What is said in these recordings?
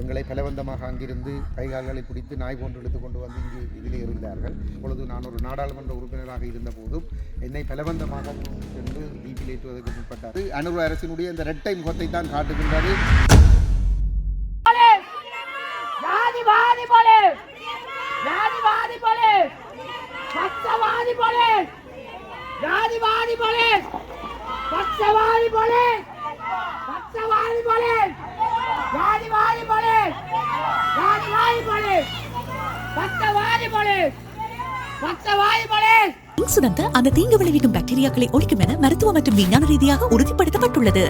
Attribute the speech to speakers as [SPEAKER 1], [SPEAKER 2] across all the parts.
[SPEAKER 1] எங்களை பலவந்தமாக அங்கிருந்து கைகால்களை பிடித்து நாய் போன்று எடுத்து கொண்டு வந்து இங்கு இதிலே இருந்தார்கள். இப்பொழுது நான் ஒரு நாடாளுமன்ற உறுப்பினராக இருந்த போதும் என்னை பலவந்தமாக சென்று தீபில் ஏற்றுவதற்கு முற்பட்டார். அனுர அரசினுடைய இந்த இரட்டை முகத்தை தான் காட்டுகின்றது.
[SPEAKER 2] அந்த தீங்கு விளைவிக்கும் பாக்டீரியாக்களை ஒழிக்கும் என மருத்துவ மற்றும் விஞ்ஞான ரீதியாக உறுதிப்படுத்தப்பட்டுள்ளது.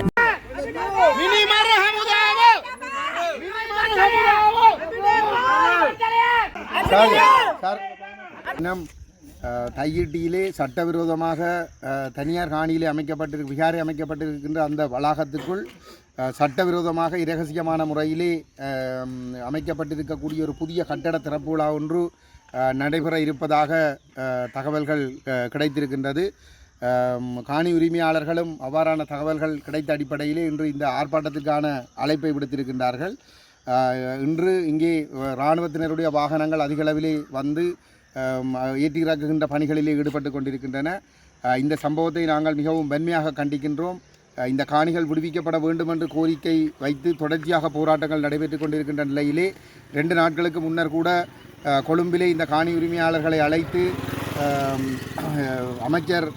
[SPEAKER 1] தையிட்டியிலே சட்டவிரோதமாக தனியார் காணியிலே விகாரை அமைக்கப்பட்டிருக்கின்ற அந்த வளாகத்துக்குள் சட்டவிரோதமாக இரகசியமான முறையிலே அமைக்கப்பட்டிருக்கக்கூடிய ஒரு புதிய கட்டட திறப்பு விழா ஒன்று நடைபெற இருப்பதாக தகவல்கள் கிடைத்திருக்கின்றது. காணி உரிமையாளர்களும் அவ்வாறான தகவல்கள் கிடைத்த அடிப்படையிலே இன்று இந்த ஆர்ப்பாட்டத்திற்கான அழைப்பை விடுத்திருக்கின்றார்கள். இன்று இங்கே இராணுவத்தினருடைய வாகனங்கள் அதிகளவிலே வந்து ஏற்றி இறக்குகின்ற பணிகளிலே ஈடுபட்டு கொண்டிருக்கின்றன. இந்த சம்பவத்தை நாங்கள் மிகவும் வன்மையாக கண்டிக்கின்றோம். இந்த காணிகள் விடுவிக்கப்பட வேண்டும் என்று கோரிக்கை வைத்து தொடர்ச்சியாக போராட்டங்கள் நடைபெற்று கொண்டிருக்கின்ற நிலையிலே 2 நாட்களுக்கு முன்னர் கூட கொழும்பிலே இந்த காணி உரிமையாளர்களை அழைத்து அமைச்சர்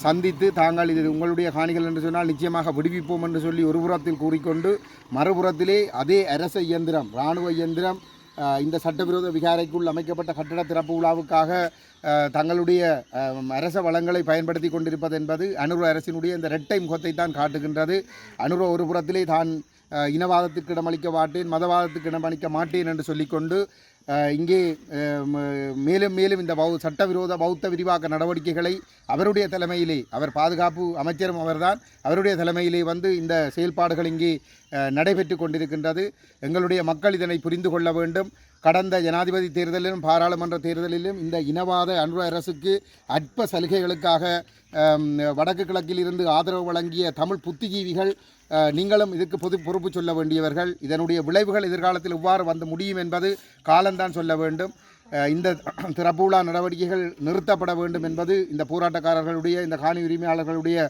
[SPEAKER 1] சந்தித்து தாங்கள் இது உங்களுடைய காணிகள் என்று சொன்னால் நிச்சயமாக விடுவிப்போம் என்று சொல்லி ஒரு புறத்தில் கூறிக்கொண்டு மறுபுறத்திலே அதே அரச இயந்திரம் இராணுவ இயந்திரம் இந்த சட்டவிரோத விகாரைக்குள் அமைக்கப்பட்ட கட்டட திறப்பு விழாவுக்காக தங்களுடைய அரச வளங்களை பயன்படுத்தி கொண்டிருப்பது என்பது அனுர அரசினுடைய இந்த இரட்டை முகத்தை தான் காட்டுகின்றது. அனுர ஒரு புறத்திலே தான் இனவாதத்திற்கு இடமளிக்க மாட்டேன், மதவாதத்துக்கு இடமளிக்க மாட்டேன் என்று சொல்லிக்கொண்டு இங்கே மேலும் மேலும் இந்த சட்டவிரோத பௌத்த விரிவாக்க நடவடிக்கைகளை அவருடைய தலைமையிலே, அவர் பாதுகாப்பு அமைச்சரும் அவர்தான், அவருடைய தலைமையிலே வந்து இந்த செயல்பாடுகள் இங்கே நடைபெற்று கொண்டிருக்கின்றது. எங்களுடைய மக்கள் இதனை புரிந்து கொள்ள வேண்டும். கடந்த ஜனாதிபதி தேர்தலிலும் பாராளுமன்ற தேர்தலிலும் இந்த இனவாத அனுர அரசுக்கு அற்ப சலுகைகளுக்காக வடக்கு கிழக்கில் இருந்து ஆதரவு வழங்கிய தமிழ் புத்திஜீவிகள் நீங்களும் இதுக்கு பொறுப்பு சொல்ல வேண்டியவர்கள். இதனுடைய விளைவுகள் எதிர்காலத்தில் எவ்வாறு வந்து முடியும் என்பது காலம்தான் சொல்ல வேண்டும். இந்த திறப்பு விழா நடவடிக்கைகள் நிறுத்தப்பட வேண்டும் என்பது இந்த போராட்டக்காரர்களுடைய, இந்த காணி உரிமையாளர்களுடைய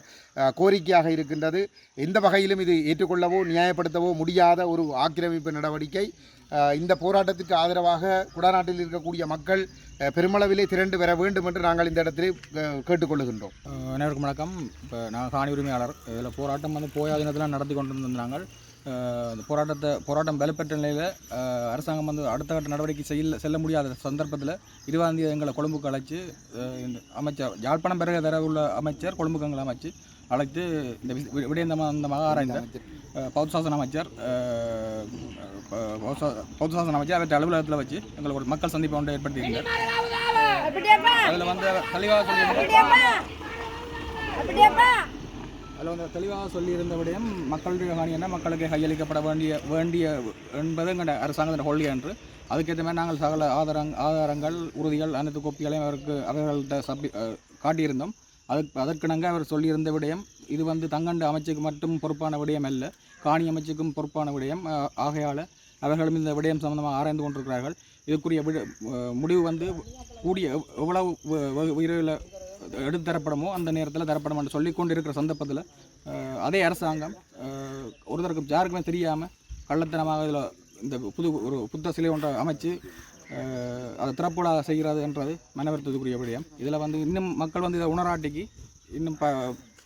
[SPEAKER 1] கோரிக்கையாக இருக்கின்றது. எந்த வகையிலும் இது ஏற்றுக்கொள்ளவோ நியாயப்படுத்தவோ முடியாத ஒரு ஆக்கிரமிப்பு நடவடிக்கை. இந்த போராட்டத்திற்கு ஆதரவாக குடாநாட்டில் இருக்கக்கூடிய மக்கள் பெருமளவிலே திரண்டு வர வேண்டும் என்று நாங்கள் இந்த இடத்திலே கேட்டுக்கொள்ளுகின்றோம்.
[SPEAKER 3] அனைவருக்கும் வணக்கம். இப்போ நான் காணி உரிமையாளர். இதில் போராட்டம் வந்து போயா தினத்தில் நடத்தி கொண்டு நாங்கள் இந்த போராட்டம் வலுப்பெற்ற நிலையில் அரசாங்கம் வந்து அடுத்த கட்ட நடவடிக்கை செல்ல முடியாத சந்தர்ப்பத்தில் 20ஆம் தேதி எங்களை கொழும்புக்கு அழைச்சி அமைச்சர் யாழ்ப்பாணம் பிறகு தர உள்ள அமைச்சர் கொழும்புக்கு எங்களை அழைத்து இந்த விடயந்தமாக ஆராய்ந்த பௌத்தசாசன அமைச்சர் அவற்றை அலுவலகத்தில் வச்சு எங்களுக்கு ஒரு மக்கள் சந்திப்பை ஒன்று ஏற்படுத்தியிருந்தார். அதில் வந்து தெளிவாக சொல்லியிருந்த விடயம் மக்களுடைய காணி என்ன, மக்களுக்கு கையளிக்கப்பட வேண்டிய என்பது எங்கள் அரசாங்கத்தின் கொள்கை என்று. அதுக்கேற்ற மாதிரி நாங்கள் சகல ஆதாரங்கள் உறுதிகள் அனைத்து கோப்பிகளையும் அவர்கள்ட்ட காட்டியிருந்தோம். அதற்கிணங்க அவர் சொல்லியிருந்த விடயம் இது வந்து தங்கண்டு அமைச்சுக்கு மட்டும் பொறுப்பான விடயம் அல்ல, காணி அமைச்சுக்கும் பொறுப்பான விடயம். ஆகையால் அவர்களும் இந்த விடயம் சம்பந்தமாக ஆராய்ந்து கொண்டிருக்கிறார்கள். இதுக்குரிய முடிவு வந்து கூடிய எவ்வளவு விரைவில் எடுத்து தரப்படுமோ அந்த நேரத்தில் தரப்படும் என்று சொல்லி கொண்டு இருக்கிற சந்தர்ப்பத்தில் அதே அரசாங்கம் ஒருத்தருக்கு யாருக்குமே தெரியாமல் கள்ளத்தனமாக இதில் இந்த ஒரு புத்த சிலை ஒன்றை அமைச்சு அதை திறப்புடாக செய்கிறது என்றது மனவருத்தத்துக்குரிய விடயம். இதில் வந்து இன்னும் மக்கள் வந்து இதை உணராட்டிக்கு இன்னும்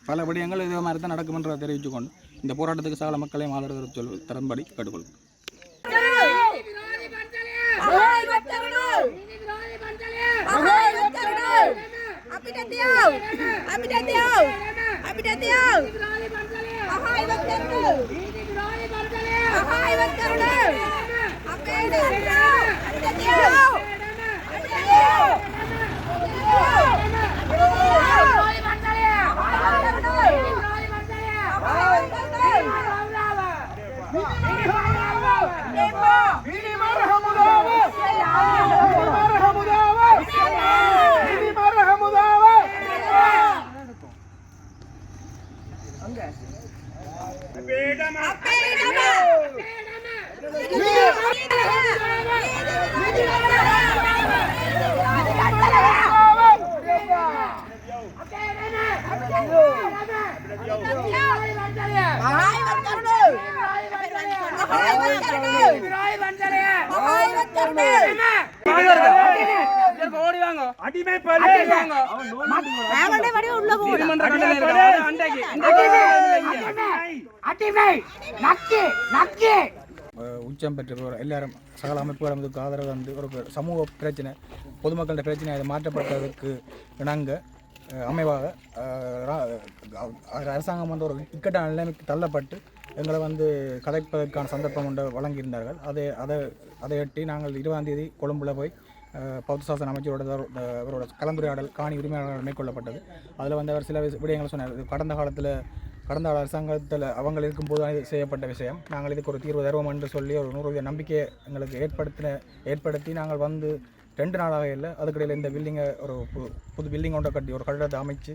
[SPEAKER 3] பல விடயங்கள் இதே மாதிரி தான் நடக்கும் என்றதை தெரிவித்துக்கொண்டு இந்த போராட்டத்துக்கு சகல மக்களையும் ஆதரவு தரும்படி கேட்டுக்கொள்ளும்.
[SPEAKER 4] Apedama!
[SPEAKER 3] உச்சம் பெற்ற எல்லாரும் சகல அமைப்புகளும் இதுக்கு ஆதரவு வந்து ஒரு சமூக பிரச்சனை பொதுமக்களோட பிரச்சனை அதை மாற்றப்பட்டதுக்கு இணங்க அமைவாக அரசாங்கம் வந்து ஒரு இக்கட்டான நிலைமைக்கு தள்ளப்பட்டு எங்களை வந்து கதைப்பதற்கான சந்தர்ப்பம் ஒன்று வழங்கியிருந்தார்கள் அதையொட்டி நாங்கள் 20ஆம் தேதி கொழும்புல போய் பௌத்த சாசன அமைச்சரோட அவரோட கலந்துரையாடல் காணி உரிமையாளர்கள் மேற்கொள்ளப்பட்டது. அதில் வந்து அவர் சில விடயங்களை சொன்னார். கடந்த அரசாங்கத்தில் அவங்க இருக்கும்போது செய்யப்பட்ட விஷயம், நாங்கள் இதுக்கு ஒரு தீர்வு தருவோம் என்று சொல்லி ஒரு 100% நம்பிக்கையை எங்களுக்கு ஏற்படுத்தி நாங்கள் வந்து 2 நாளாக இல்லை, அதுக்கிடையில் இந்த பில்டிங்கை ஒரு புது பில்டிங் ஒன்றை கட்டி ஒரு கட்டடத்தை அமைச்சு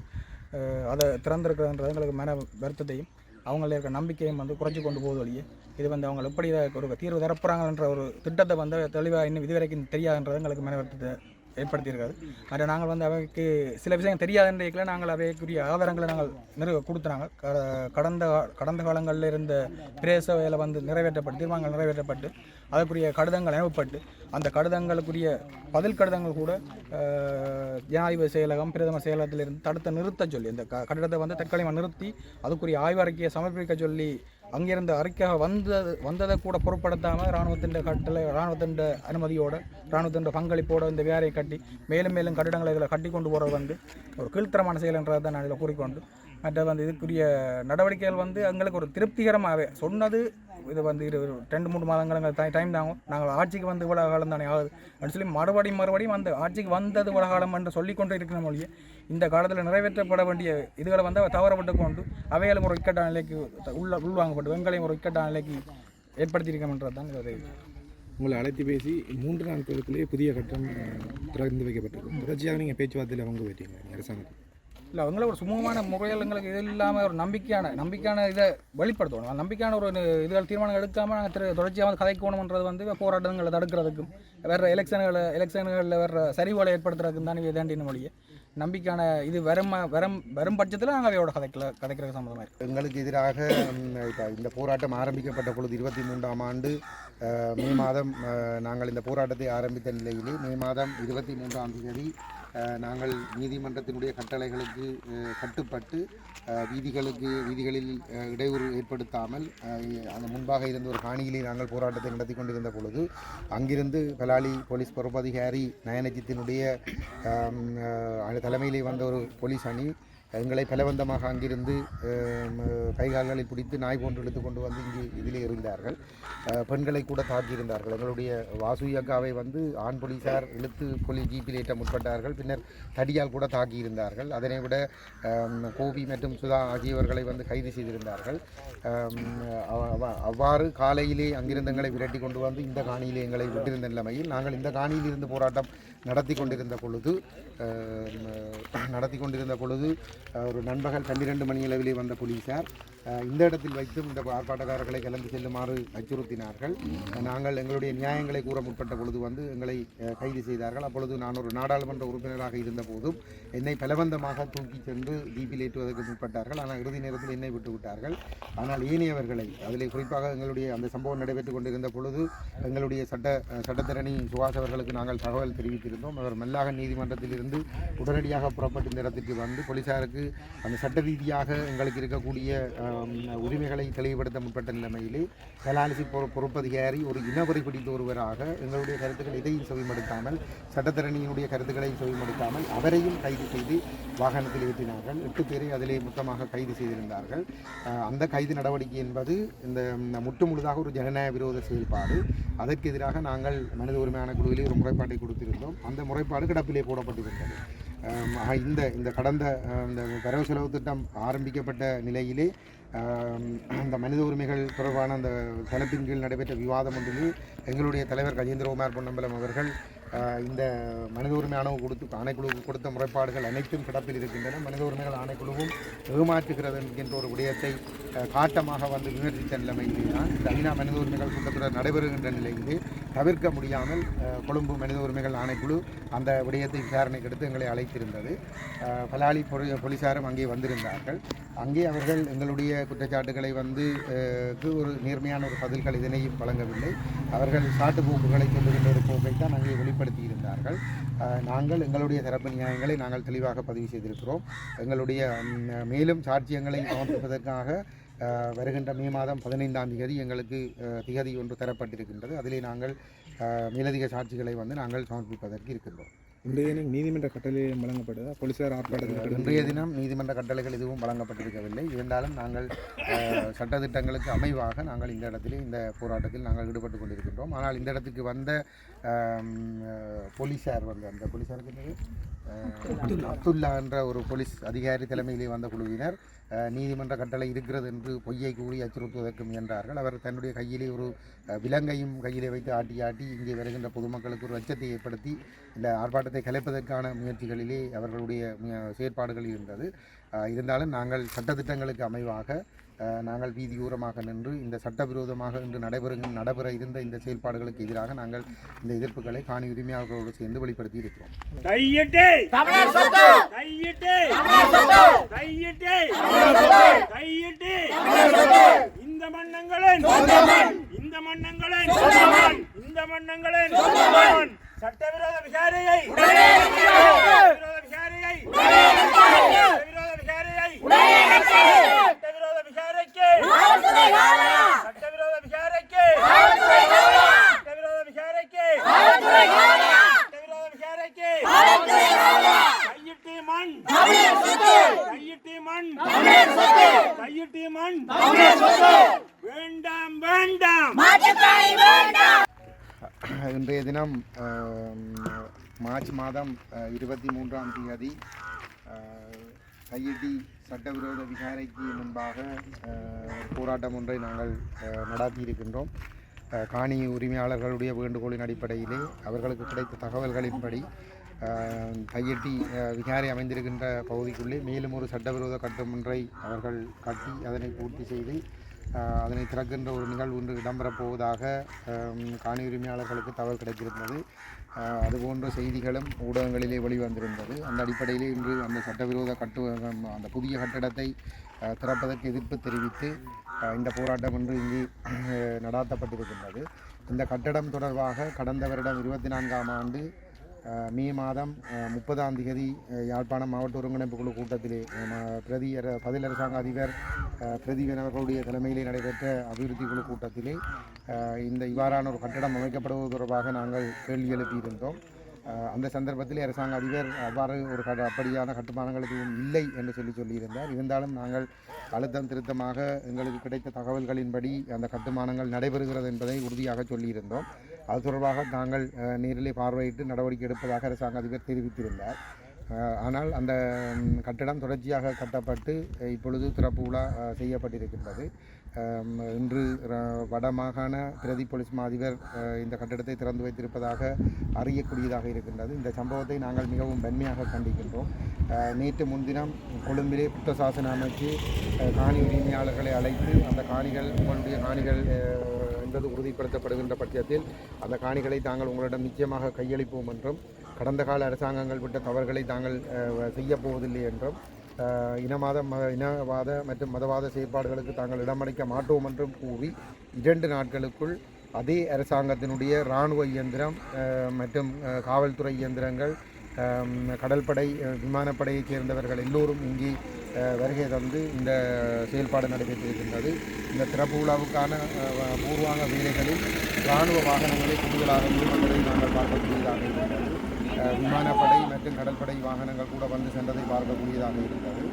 [SPEAKER 3] அதை திறந்திருக்கிறதுன்றது எங்களுக்கு மன வருத்தத்தையும் அவங்கள இருக்க நம்பிக்கையும் வந்து குறைச்சி கொண்டு போகுது வழியே. இது வந்து அவங்க எப்படி ஒரு தீர்வு தரப்போகிறாங்கன்ற ஒரு திட்டத்தை வந்து தெளிவாக இன்னும் இதுவரைக்கும் தெரியாதுன்றது எங்களுக்கு மன வருத்தத்தை ஏற்படுத்தியிருக்காது. அதை நாங்கள் வந்து அவைக்கு சில விஷயம் தெரியாதுன்றதுல நாங்கள் அவைக்குரிய ஆதாரங்களை நாங்கள் கொடுத்துனாங்க. கடந்த காலங்களில் இருந்த பிரேச வேலை வந்து தீர்மானங்கள் நிறைவேற்றப்பட்டு அதற்குரிய கடிதங்கள் அனுப்பப்பட்டு அந்த கடிதங்களுக்குரிய பதில் கடிதங்கள் கூட ஜனாதிபதி செயலகம் பிரதமர் செயலகத்திலிருந்து தடுத்து நிறுத்த சொல்லி அந்த கட்டிடத்தை வந்து தற்காலிகமாக நிறுத்தி அதுக்குரிய ஆய்வு அறிக்கையை சமர்ப்பிக்க சொல்லி அங்கிருந்து அறிக்கையாக வந்ததை கூட பொருட்படுத்தாமல் இராணுவத்தின் அனுமதியோடு இராணுவத்தின் பங்களிப்போடு இந்த வேலையை கட்டி மேலும் கட்டிடங்களை இதில் கட்டி கொண்டு போகிறது வந்து ஒரு கீழ்த்தரமான செயல் என்றதை தான் நான் இதில் கூறிக்கொண்டு மற்ற வந்து இதுக்குரிய நடவடிக்கைகள் வந்து எங்களுக்கு ஒரு திருப்திகரமாகவே சொன்னது. இது வந்து 2-3 மாதங்கள் டைம் தாங்க, நாங்கள் ஆட்சிக்கு வந்து இவ்வளவு காலம் தானே ஆகுது அப்படின்னு சொல்லி மறுபடியும் அந்த ஆட்சிக்கு வந்தது இவ்வளவு காலம் என்று சொல்லிக்கொண்டு இருக்கிற மொழியை இந்த காலத்தில் நிறைவேற்றப்பட வேண்டிய இதுகளை வந்து தவறப்பட்டு கொண்டு அவைகளும் ஒரு இக்கட்டான நிலைக்கு உள்வாங்கப்பட்டு வெங்களையும் ஒரு இக்கட்டான நிலைக்கு ஏற்படுத்தியிருக்கோம்ன்றது தான் இது.
[SPEAKER 4] உங்களை அழைத்து பேசி 3 நாட்களுக்குள்ளேயே புதிய கட்டம் திறந்து வைக்கப்பட்டிருக்கு. தொடர்ச்சியாக நீங்கள் பேச்சுவார்த்தையில் அவங்க போயிட்டீங்க அரசாங்கத்தில்?
[SPEAKER 3] இல்லை, அவங்கள ஒரு சுமூகமான முறையில் எங்களுக்கு இது இல்லாமல் ஒரு நம்பிக்கையான இதை வெளிப்படுத்தணும். நம்பிக்கையான ஒரு இதுகள் தீர்மானங்கள் எடுக்காமல் நாங்கள் தொடர்ச்சியாக வந்து கதைக்கணுன்றது வந்து போராட்டங்களை தடுக்கிறதுக்கும் வேறு எலெக்ஷன்களில் வேறு சரிவுகளை ஏற்படுத்துறதுக்கும் தான் இதாண்டின மொழியை நம்பிக்கையான இது வரும் பட்சத்தில் நாங்கள் அவையோட கதைக்கிற சம்மந்தமாக இருக்குது.
[SPEAKER 1] எங்களுக்கு எதிராக இந்த போராட்டம் ஆரம்பிக்கப்பட்ட பொழுது 23ஆம் ஆண்டு மே மாதம் நாங்கள் இந்த போராட்டத்தை ஆரம்பித்த நிலையிலே மே மாதம் 23ஆம் தேதி நாங்கள் நீதிமன்றத்தினுடைய கட்டளைகளுக்கு கட்டுப்பட்டு வீதிகளில் இடையூறு ஏற்படுத்தாமல் அந்த முன்பாக இருந்த ஒரு காணியிலே நாங்கள் போராட்டத்தை நடத்தி கொண்டிருந்த பொழுது அங்கிருந்து பலாலி போலீஸ் பொறுப்பதிகாரி நயனஜித்தினுடைய தலைமையிலே வந்த ஒரு போலீஸ் அணி எங்களை பலவந்தமாக அங்கிருந்து கைகால்களை பிடித்து நாய் போன்று இழுத்து கொண்டு வந்து இதிலே இருந்தார்கள். பெண்களை கூட தாக்கியிருந்தார்கள். எங்களுடைய வாசுயக்காவை வந்து ஆண் போலீஸார் இழுத்து ஜீப்பில் ஏற்ற முற்பட்டார்கள். பின்னர் தடியால் கூட தாக்கியிருந்தார்கள். அதனை விட கோபி மற்றும் சுதா ஆகியவர்களை வந்து கைது செய்திருந்தார்கள். அவ்வாறு காலையிலே அங்கிருந்து எங்களை விரட்டி கொண்டு வந்து இந்த காணியிலே எங்களை விட்டிருந்த நிலைமையில் நாங்கள் இந்த காணியில் இருந்து போராட்டம் நடத்தி கொண்டிருந்த பொழுது ஒரு நண்பகல் 12 மணி அளவிலே வந்த போலீசார் இந்த இடத்தில் வைத்தும் இந்த ஆர்ப்பாட்டக்காரர்களை கலந்து செல்லுமாறு அச்சுறுத்தினார்கள். நாங்கள் எங்களுடைய நியாயங்களை கூற முற்பட்ட பொழுது வந்து எங்களை கைது செய்தார்கள். அப்பொழுது நான் ஒரு நாடாளுமன்ற உறுப்பினராக இருந்த போதும் என்னை பலவந்தமாக தூக்கி சென்று ஜீப்பில் ஏற்றுவதற்கு முற்பட்டார்கள். ஆனால் இறுதி நேரத்தில் என்னை விட்டுவிட்டார்கள். ஆனால் ஏனையவர்களை அதில் குறிப்பாக எங்களுடைய அந்த சம்பவம் நடைபெற்று கொண்டிருந்த பொழுது எங்களுடைய சட்டத்தரணி சுகாஸ் அவர்களுக்கு நாங்கள் தகவல் தெரிவித்திருந்தோம். அவர் மெல்லாக நீதிமன்றத்திலிருந்து உடனடியாக புறப்பட்டு இந்த இடத்திற்கு வந்து போலீசாருக்கு அந்த சட்ட ரீதியாக எங்களுக்கு இருக்கக்கூடிய உரிமைகளை தெளிவுபடுத்த முற்பட்ட நிலைமையிலே கலாலிசி பொறுப்பதிகாரி ஒரு இனவரை பிடித்த ஒருவராக எங்களுடைய கருத்துக்கள் எதையும் செவிமடுத்தாமல் சட்டத்தரணியினுடைய கருத்துக்களை செவிமடுத்தாமல் அவரையும் கைது செய்து வாகனத்தில் ஏற்றினார்கள். 8 பேரை அதிலே மொத்தமாக கைது செய்திருந்தார்கள். அந்த கைது நடவடிக்கை என்பது இந்த முற்றுமுழுதாக ஒரு ஜனநாயக விரோத செயல்பாடு. அதற்கு எதிராக நாங்கள் மனித உரிமை ஆணைக்குழுவிலே ஒரு முறைப்பாட்டை கொடுத்திருந்தோம். அந்த முறைப்பாடு கிடப்பிலே போடப்பட்டிருந்தது. இந்த கடந்த இந்த வரவு செலவு திட்டம் ஆரம்பிக்கப்பட்ட நிலையிலே அந்த மனித உரிமைகள் தொடர்பான அந்த தளத்தின் கீழ் நடைபெற்ற விவாதம் ஒன்றிலே எங்களுடைய தலைவர் கஜேந்திரகுமார் பொன்னம்பலம் அவர்கள் இந்த மனித உரிமை ஆணைக்குழுவுக்கு கொடுத்த முறைப்பாடுகள் அனைத்தும் கிடப்பில் இருக்கின்றன. மனித உரிமைகள் ஆணைக்குழுவும் ஏமாற்றுகிறது என்கின்ற ஒரு விடயத்தை காட்டமாக வந்து விமர்சித்த நிலைமையிலே தான் இந்த ஐநா மனித உரிமைகள் கூட்டத்தொடர் நடைபெறுகின்ற நிலையிலே தவிர்க்க முடியாமல் கொழும்பு மனித உரிமைகள் ஆணைக்குழு அந்த விடயத்தை விசாரணைக்கு எடுத்து எங்களை அழைத்திருந்தது. பலாலி போலீசாரும் அங்கே வந்திருந்தார்கள். அங்கே அவர்கள் எங்களுடைய குற்றச்சாட்டுகளை ஒரு நேர்மையான ஒரு பதில்கள் இதனையும் வழங்கவில்லை. அவர்கள் சாட்டுப்போக்குகளை சொல்லுகின்ற ஒரு போக்கை தான் அங்கே வெளிப்படுத்தி இருந்தார்கள். நாங்கள் எங்களுடைய தரப்பு நியாயங்களை நாங்கள் தெளிவாக பதிவு செய்திருக்கிறோம். எங்களுடைய மேலும் சாட்சியங்களை சமர்ப்பிப்பதற்காக வருகின்ற மே மாதம் 15ஆம் தேதி எங்களுக்கு திகதி ஒன்று தரப்பட்டிருக்கின்றது. அதிலே நாங்கள் மேலதிக சாட்சிகளை நாங்கள் சமர்ப்பிப்பதற்கு இருக்கின்றோம்.
[SPEAKER 4] இன்றைய தினம் நீதிமன்ற கட்டளை வழங்கப்பட்டதா? போலீசார் ஆர்ப்பாட்டத்தில்
[SPEAKER 1] இன்றைய தினம் நீதிமன்ற கட்டளைகள் எதுவும் வழங்கப்பட்டிருக்கவில்லை. இருந்தாலும் நாங்கள் சட்டத்திட்டங்களுக்கு அமைவாக நாங்கள் இந்த இடத்திலே இந்த போராட்டத்தில் நாங்கள் ஈடுபட்டு கொண்டிருக்கின்றோம். ஆனால் இந்த இடத்துக்கு வந்த போலீஸார் அந்த போலீஸாருக்கு அப்துல்லா என்ற ஒரு போலீஸ் அதிகாரி தலைமையிலே வந்த குழுவினர் நீதிமன்ற கட்டளை இருக்கிறது என்று பொய்யை கூறி அச்சுறுத்துவதற்கு முயன்றார்கள். அவர் தன்னுடைய கையிலே ஒரு விலங்கையும் கையிலே வைத்து ஆட்டி இங்கே வருகின்ற பொதுமக்களுக்கு ஒரு அச்சத்தை ஏற்படுத்தி இந்த ஆர்ப்பாட்டத்தை கலைப்பதற்கான முயற்சிகளிலே அவர்களுடைய செயற்பாடுகள் இருந்தது. இருந்தாலும் நாங்கள் சட்டத்திட்டங்களுக்கு அமைவாக நாங்கள் வீதியூரமாக நின்று இந்த சட்டவிரோதமாக இன்று நடைபெற இருந்த இந்த செயல்பாடுகளுக்கு எதிராக நாங்கள் இந்த எதிர்ப்புகளை காணி உரிமையாளர்களோடு சேர்ந்து வெளிப்படுத்தி இருக்கிறோம்.
[SPEAKER 5] சட்டவிரோத விசாரணையை வேண்டாம் வேண்டாம்.
[SPEAKER 1] இன்றைய தினம் மார்ச் மாதம் 23ஆம் தேதி கையெட்டி சட்டவிரோத விசாரணைக்கு முன்பாக போராட்டம் ஒன்றை நாங்கள் நடாத்தியிருக்கின்றோம். காணி உரிமையாளர்களுடைய வேண்டுகோளின் அடிப்படையிலே அவர்களுக்கு கிடைத்த தகவல்களின்படி கையெட்டி விகாரை அமைந்திருக்கின்ற பகுதிக்குள்ளே மேலும் ஒரு சட்டவிரோத கட்டுமொன்றை அவர்கள் கட்டி அதனை பூர்த்தி செய்து அதனை திறக்கின்ற ஒரு நிகழ்வு ஒன்று இடம்பெறப் போவதாக காணி உரிமையாளர்களுக்கு தகவல் கிடைத்திருந்தது. அதுபோன்ற செய்திகளும் ஊடகங்களிலே வெளிவந்திருந்தது. அந்த அடிப்படையிலே இன்று அந்த சட்டவிரோத அந்த புதிய கட்டடத்தை திறப்பதற்கு எதிர்ப்பு தெரிவித்து இந்த போராட்டம் இன்று இங்கு நடாத்தப்பட்டிருக்கின்றது. இந்த கட்டடம் தொடர்பாக கடந்த வருடம் 24ஆம் ஆண்டு மே மாதம் 30ஆம் தேதி யாழ்ப்பாணம் மாவட்ட ஒருங்கிணைப்பு குழு கூட்டத்திலே பதில் அரசாங்க அதிபர் பிரதீபன் அவர்களுடைய தலைமையிலே நடைபெற்ற அபிவிருத்தி குழு கூட்டத்திலே இவ்வாறான ஒரு கட்டடம் அமைக்கப்படுவது தொடர்பாக நாங்கள் கேள்வி எழுப்பியிருந்தோம். அந்த சந்தர்ப்பத்தில் அரசாங்க அதிபர் அவ்வாறு அப்படியான கட்டுமானங்கள் எதுவும் இல்லை என்று சொல்லியிருந்தார். இருந்தாலும் நாங்கள் அழுத்தம் திருத்தமாக எங்களுக்கு கிடைத்த தகவல்களின்படி அந்த கட்டுமானங்கள் நடைபெறுகிறது என்பதை உறுதியாக சொல்லியிருந்தோம். அது தொடர்பாக நாங்கள் நேரிலே பார்வையிட்டு நடவடிக்கை எடுப்பதாக அரசாங்க அதிபர் தெரிவித்திருந்தார். ஆனால் அந்த கட்டடம் தொடர்ச்சியாக கட்டப்பட்டு இப்பொழுது திறப்பு விழா செய்யப்பட்டிருக்கின்றது. இன்று வடமாகாண பிரதி போலீஸ் அதிபர் இந்த கட்டடத்தை திறந்து வைத்திருப்பதாக அறியக்கூடியதாக இருக்கின்றது. இந்த சம்பவத்தை நாங்கள் மிகவும் வன்மையாக கண்டிக்கின்றோம். நேற்று முன்தினம் கொழும்பிலே புத்த சாசன அமைச்சு காணி உரிமையாளர்களை அழைத்து அந்த காணிகள் உங்களுடைய காணிகள் என்பது உறுதிப்படுத்தப்படுகின்ற பட்சத்தில் அந்த காணிகளை தாங்கள் உங்களிடம் நிச்சயமாக கையளிப்போம் என்றும் கடந்த கால அரசாங்கங்கள் விட்ட தவறுகளை தாங்கள் செய்யப்போவதில்லை என்றும் இனவாத மற்றும் மதவாத செயற்பாடுகளுக்கு தாங்கள் இடமளிக்க மாட்டோம் என்றும் கூறி 2 நாட்களுக்குள் அதே அரசாங்கத்தினுடைய இராணுவ இயந்திரம் மற்றும் காவல்துறை இயந்திரங்கள் கடற்படை விமானப்படையைச் சேர்ந்தவர்கள் எல்லோரும் இங்கே வருகை தந்து இந்த செயல்பாடு நடைபெற்றிருக்கின்றது. இந்த திறப்பு விழாவுக்கான பூர்வாங்க வேலைகளில் இராணுவ வாகனங்களை கூடுதலாக ஈடுபட்டதை நாங்கள் பார்க்கக்கூடியதாக இருக்கின்றது. விமானப்படை மற்றும் கடற்படை வாகனங்கள் கூட வந்து சென்றதை பார்க்கக்கூடியதாக இருந்தது.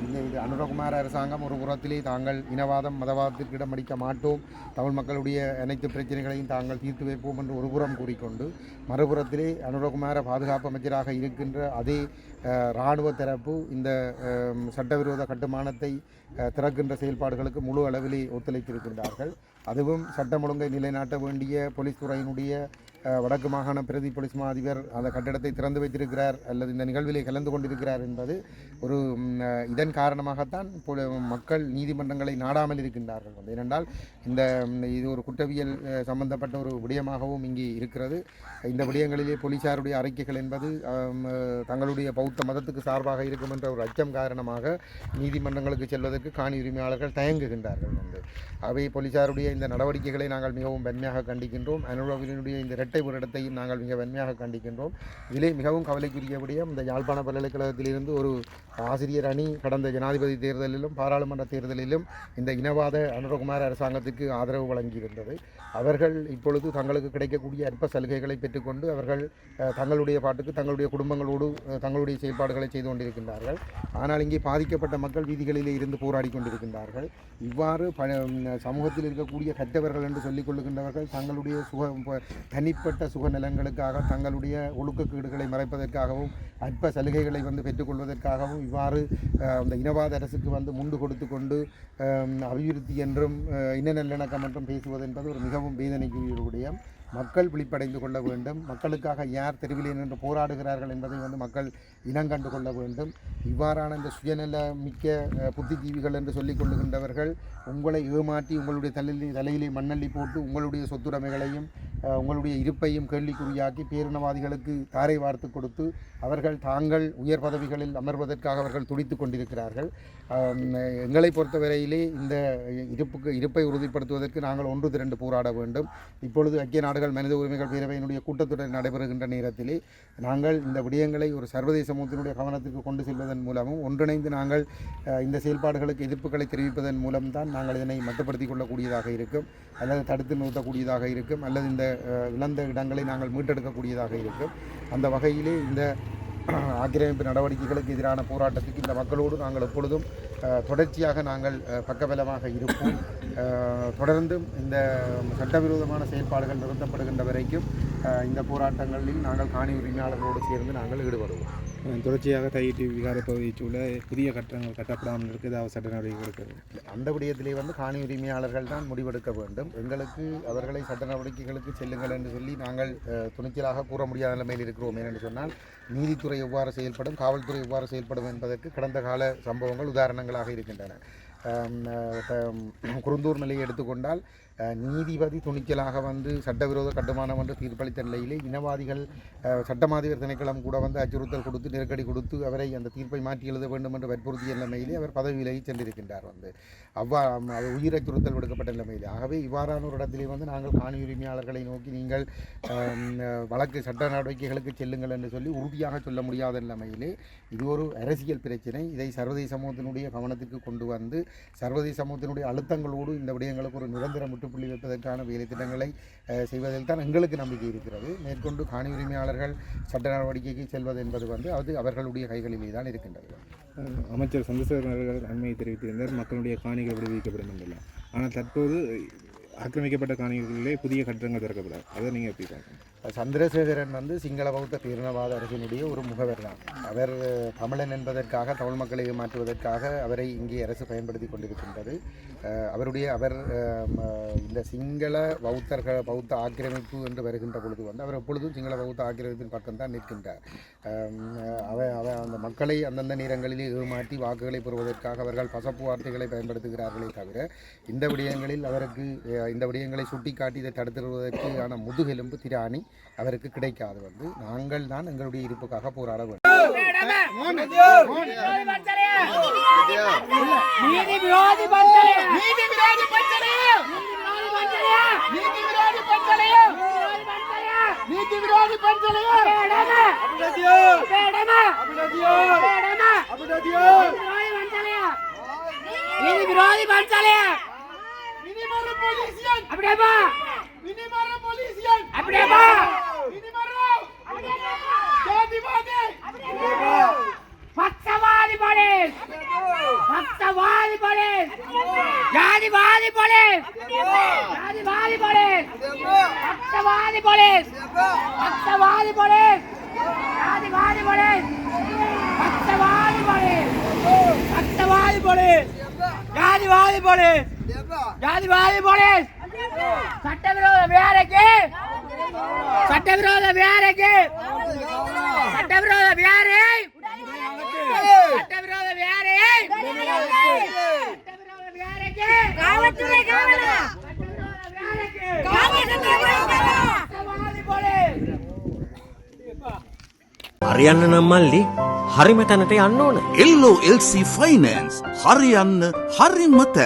[SPEAKER 1] இந்த அனுரகுமார அரசாங்கம் ஒரு புறத்திலே தாங்கள் இனவாதம் மதவாதத்திற்கு இடமளிக்க மாட்டோம், தமிழ் மக்களுடைய அனைத்து பிரச்சனைகளையும் தாங்கள் தீர்த்து வைப்போம் என்று ஒரு புறம் கூறிக்கொண்டு மறுபுறத்திலே அனுரகுமார பாதுகாப்பு அமைச்சராக இருக்கின்ற அதே இராணுவ தரப்பு இந்த சட்டவிரோத கட்டுமானத்தை திறக்கின்ற செயல்பாடுகளுக்கு முழு அளவிலே ஒத்துழைத்திருக்கின்றார்கள். அதுவும் சட்டம் ஒழுங்கை நிலைநாட்ட வேண்டிய போலீஸ் துறையினுடைய வடக்கு மாகாண பிரதி போலீஸ் மா அதிபர் அந்த கட்டிடத்தை திறந்து வைத்திருக்கிறார் அல்லது இந்த நிகழ்விலே கலந்து கொண்டிருக்கிறார் என்பது ஒரு இதன் காரணமாகத்தான் மக்கள் நீதிமன்றங்களை நாடாமல் இருக்கின்றார்கள். ஏனென்றால் இது ஒரு குற்றவியல் சம்பந்தப்பட்ட ஒரு விடயமாகவும் இங்கே இருக்கிறது. இந்த விடயங்களிலே போலீசாருடைய அறிக்கைகள் என்பது தங்களுடைய பௌத்த மதத்துக்கு சார்பாக இருக்கும் என்ற ஒரு அச்சம் காரணமாக நீதிமன்றங்களுக்கு செல்வதற்கு காணி உரிமையாளர்கள் தயங்குகின்றார்கள். அவை போலீசாருடைய இந்த நடவடிக்கைகளை நாங்கள் மிகவும் வன்மையாக கண்டிக்கின்றோம். அனுரவினுடைய இந்த இரட்டை புரடத்தையும் நாங்கள் மிக வன்மையாக கண்டிக்கின்றோம். இதிலே மிகவும் கவலைக்குரிய விடயம், இந்த யாழ்ப்பாண பல்கலைக்கழகத்திலிருந்து ஒரு ஆசிரியர் அணி கடந்த ஜனாதிபதி தேர்தலிலும் பாராளுமன்ற தேர்தலிலும் இந்த இனவாத அனுரகுமார் அரசாங்கத்துக்கு ஆதரவு வழங்கியிருந்தது. அவர்கள் இப்பொழுது தங்களுக்கு கிடைக்கக்கூடிய அற்ப சலுகைகளை பெற்றுக்கொண்டு அவர்கள் தங்களுடைய பாட்டுக்கு தங்களுடைய குடும்பங்களோடு தங்களுடைய செயல்பாடுகளை செய்து கொண்டிருக்கின்றார்கள். ஆனால் இங்கே பாதிக்கப்பட்ட மக்கள் வீதிகளிலே இருந்து போராடி கொண்டிருக்கின்றார்கள். இவ்வாறு சமூகத்தில் இருக்கக்கூடிய கற்றவர்கள் என்று சொல்லிக் கொள்ளுகின்றவர்கள் தங்களுடைய தனிப்பட்ட சுகநலங்களுக்காக தங்களுடைய ஒழுக்கக்கேடுகளை மறைப்பதற்காகவும் அற்ப சலுகைகளை பெற்றுக்கொள்வதற்காகவும் இவ்வாறு அந்த இனவாத அரசுக்கு முண்டு கொடுத்து கொண்டு அபிவிருத்தி என்றும் இன நல்லிணக்கம் என்றும் பேசுவது என்பது ஒரு மிகவும் வேதனைக்குரிய விடயம். மக்கள் விழிப்படைந்து கொள்ள வேண்டும். மக்களுக்காக யார் தெருவிலே நின்று போராடுகிறார்கள் என்பதை மக்கள் இனங்கண்டு கொள்ள வேண்டும். இவ்வாறான இந்த சுயநல மிக்க புத்திஜீவிகள் என்று சொல்லிக் கொள்ளுகின்றவர்கள் உங்களை ஏமாற்றி உங்களுடைய தலையிலே மண்ணள்ளி போட்டு உங்களுடைய சொத்துடைமைகளையும் உங்களுடைய இருப்பையும் கேள்விக்குறியாக்கி பேரினவாதிகளுக்கு தாரை வார்த்து கொடுத்து அவர்கள் தாங்கள் உயர் பதவிகளில் அமர்வதற்காக அவர்கள் துடித்து கொண்டிருக்கிறார்கள். எங்களை பொறுத்தவரையிலே இந்த இருப்பை உறுதிப்படுத்துவதற்கு நாங்கள் ஒன்று திரண்டு போராட வேண்டும். இப்பொழுது ஐக்கிய நாடுகள் மனித உரிமைகள் பேரவையினுடைய கூட்டத்தொடர் நடைபெறுகின்ற நேரத்திலே நாங்கள் இந்த விடயங்களை ஒரு சர்வதேச சமூகத்தினுடைய கவனத்திற்கு கொண்டு செல்வதன் மூலமும் ஒன்றிணைந்து நாங்கள் இந்த செயல்பாடுகளுக்கு எதிர்ப்புகளை தெரிவிப்பதன் மூலம்தான் நாங்கள் இதனை மட்டுப்படுத்திக் கொள்ளக்கூடியதாக இருக்கும், அல்லது தடுத்து நிறுத்தக்கூடியதாக இருக்கும், அல்லது இந்த இழந்த இடங்களை நாங்கள் மீட்டெடுக்கக்கூடியதாக இருக்கும். அந்த வகையிலே இந்த ஆக்கிரமிப்பு நடவடிக்கைகளுக்கு எதிரான போராட்டத்துக்கு இந்த மக்களோடு நாங்கள் எப்பொழுதும் தொடர்ச்சியாக நாங்கள் பக்கபலமாக இருப்போம். தொடர்ந்தும் இந்த சட்டவிரோதமான செயல்பாடுகள் நிறுத்தப்படுகின்ற வரைக்கும் இந்த போராட்டங்களில் நாங்கள் காணி உரிமையாளர்களோடு சேர்ந்து நாங்கள் ஈடுபடுவோம்.
[SPEAKER 4] தொடர்ச்சியாக தையிட்டு விகார பகுதியில் உள்ள புதிய கட்டடங்கள் கட்டப்படாமல் இருக்குது சட்ட நடவடிக்கை எடுக்கிறது.
[SPEAKER 1] அந்த விடயத்திலே காணி உரிமையாளர்கள் தான் முடிவெடுக்க வேண்டும். எங்களுக்கு அவர்களை சட்ட நடவடிக்கைகளுக்கு செல்லுங்கள் என்று சொல்லி நாங்கள் துணிச்சலாக கூற முடியாத நிலைமையில் இருக்கிறோம். ஏனென்று சொன்னால் நீதித்துறை எவ்வாறு செயல்படும், காவல்துறை எவ்வாறு செயல்படும் என்பதற்கு கடந்த கால சம்பவங்கள் உதாரணங்களாக இருக்கின்றன. குருந்தூர் நிலையை எடுத்துக்கொண்டால் நீதிபதி துணிச்சலாக சட்டவிரோத கட்டுமானம் என்று தீர்ப்பளித்த நிலையிலே இனவாதிகள் சட்டமாதிபர் திணைக்களம் கூட அச்சுறுத்தல் கொடுத்து நெருக்கடி கொடுத்து அவரை அந்த தீர்ப்பை மாற்றி எழுத வேண்டும் என்று வற்புறுத்திய நிலைமையிலே அவர் பதவி விலகி சென்றிருக்கின்றார். அது உயிர் அச்சுறுத்தல் விடுக்கப்பட்ட நிலைமையிலே. ஆகவே இவ்வாறான ஒரு இடத்திலே நாங்கள் காணி உரிமையாளர்களை நோக்கி நீங்கள் வழக்கு சட்ட நடவடிக்கைகளுக்கு செல்லுங்கள் என்று சொல்லி உறுதியாக சொல்ல முடியாத நிலைமையிலே இது ஒரு அரசியல் பிரச்சினை. இதை சர்வதேச சமூகத்தினுடைய கவனத்துக்கு கொண்டு சர்வதேச சமூகத்தினுடைய அழுத்தங்களோடு இந்த விடயங்களுக்கு ஒரு நிரந்தர முற்றுப்புள்ளி வைப்பதற்கான வேலை திட்டங்களை செய்வதில் தான் எங்களுக்கு நம்பிக்கை இருக்கிறது. மேற்கொண்டு காணி உரிமையாளர்கள் சட்ட நடவடிக்கைக்கு செல்வது என்பது அது அவர்களுடைய கைகளிலே தான் இருக்கின்றது.
[SPEAKER 4] அமைச்சர் சந்திரசேகரன் அவர்கள் அண்மையை தெரிவித்திருந்தார் மக்களுடைய காணிகள் விடுவிக்கப்படும் என்றெல்லாம். ஆனால் தற்போது ஆக்கிரமிக்கப்பட்ட காணிகளிலே புதிய கட்டடங்கள் திறக்கப்படாது. அதை நீங்கள் எப்படி பார்க்கணும்?
[SPEAKER 1] சந்திரசேகரன் சிங்கள பௌத்த பேரினவாத அரசினுடைய ஒரு முகவர் தான். அவர் தமிழன் என்பதற்காக தமிழ் மக்களை ஏமாற்றுவதற்காக அவரை இங்கே அரசு பயன்படுத்தி கொண்டிருக்கின்றது. அவர் இந்த சிங்கள பௌத்த ஆக்கிரமிப்பு என்று வருகின்ற பொழுது அவர் எப்பொழுதும் சிங்கள பௌத்த ஆக்கிரமிப்பின் பக்கம்தான் நிற்கின்றார். அந்த மக்களை அந்தந்த நேரங்களிலே ஏமாற்றி வாக்குகளை பெறுவதற்காக அவர்கள் பசப்பு வார்த்தைகளை பயன்படுத்துகிறார்களே தவிர இந்த விடயங்களை சுட்டிக்காட்டி இதை தடுத்துவதற்கான முதுகெலும்பு திராணி அவருக்கு கிடைக்காது. நாங்கள் தான் எங்களுடைய இருப்புக்காக போராட வேண்டும்.
[SPEAKER 6] சட்டவிரோத வேலைக்கு சட்டவிரோத விகாரைக்கு சட்டவிரோத விகாரையை சட்டவிரோத விகாரையை சட்டவிரோத விகாரைக்கு காவல்துறை காவலா
[SPEAKER 7] හරියන්න නම් මල්ලි හරිම තැනට යන්න ඕන.
[SPEAKER 8] LOLC ෆයිනෑන්ස් හරියන්න හරිම තැන.